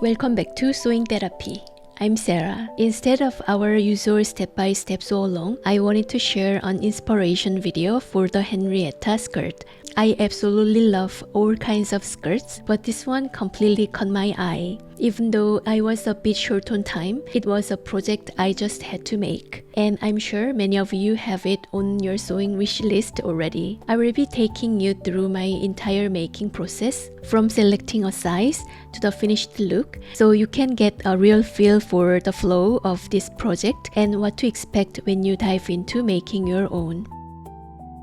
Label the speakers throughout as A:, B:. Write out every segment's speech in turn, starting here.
A: Welcome back to Sewing Therapy. I'm Sarah. Instead of our usual step-by-step sew-along, I wanted to share an inspiration video for the Henrietta skirt. I absolutely love all kinds of skirts, but this one completely caught my eye. Even though I was a bit short on time, it was a project I just had to make. And I'm sure many of you have it on your sewing wish list already. I will be taking you through my entire making process, from selecting a size to the finished look, so you can get a real feel for the flow of this project and what to expect when you dive into making your own.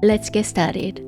A: Let's get started.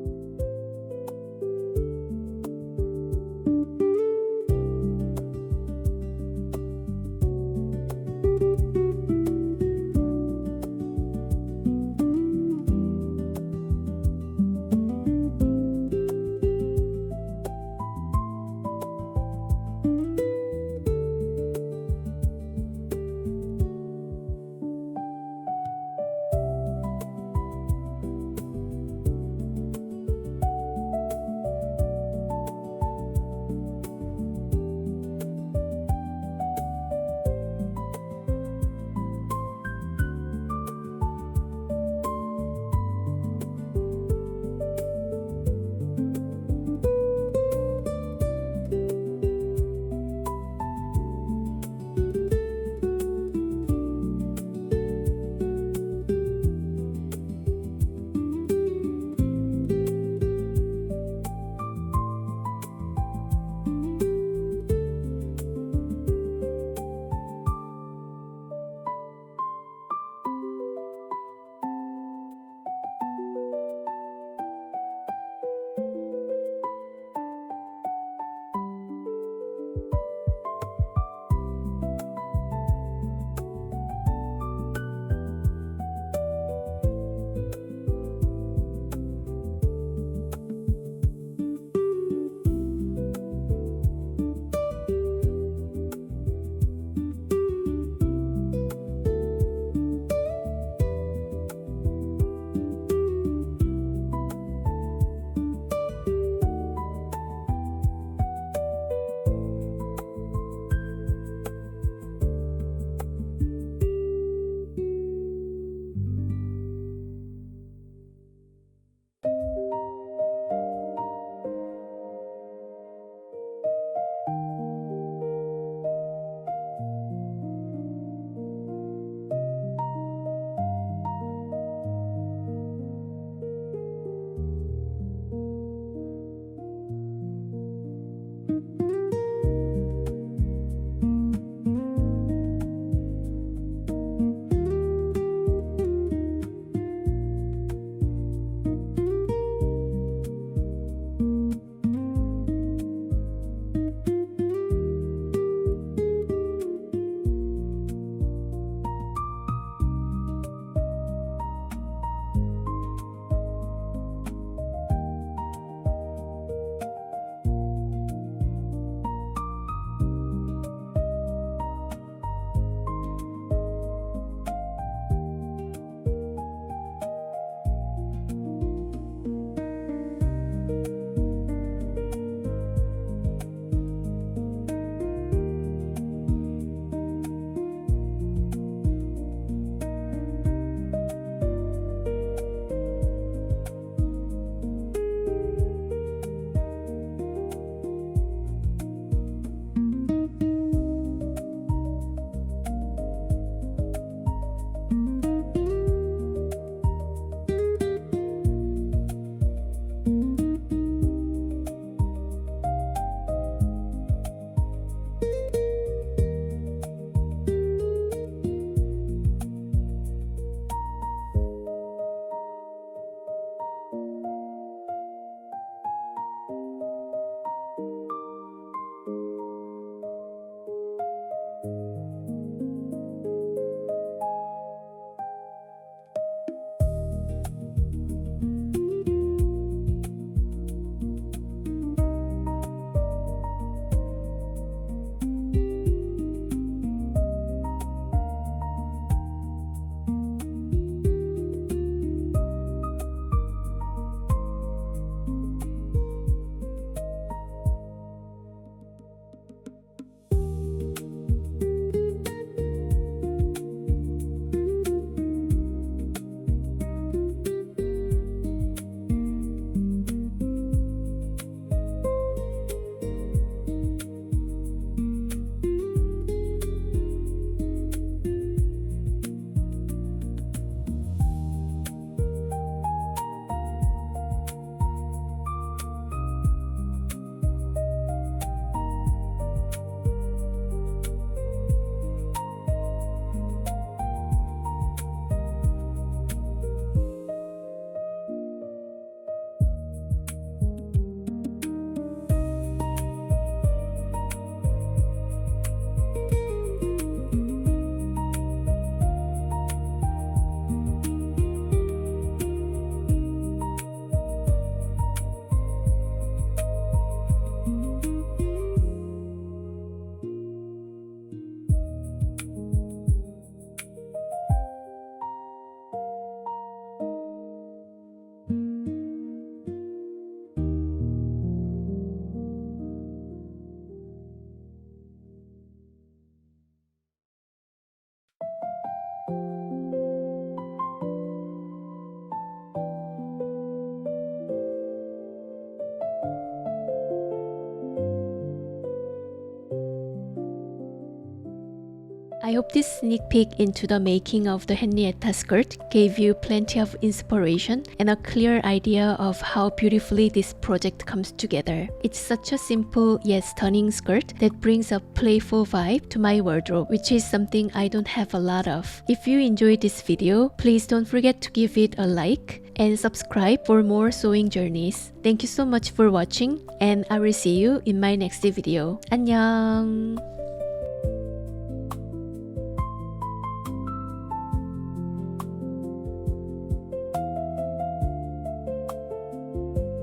A: I hope this sneak peek into the making of the Henrietta skirt gave you plenty of inspiration and a clear idea of how beautifully this project comes together. It's such a simple yet stunning skirt that brings a playful vibe to my wardrobe, which is something I don't have a lot of. If you enjoyed this video, please don't forget to give it a like and subscribe for more sewing journeys. Thank you so much for watching, and I will see you in my next video. 안녕!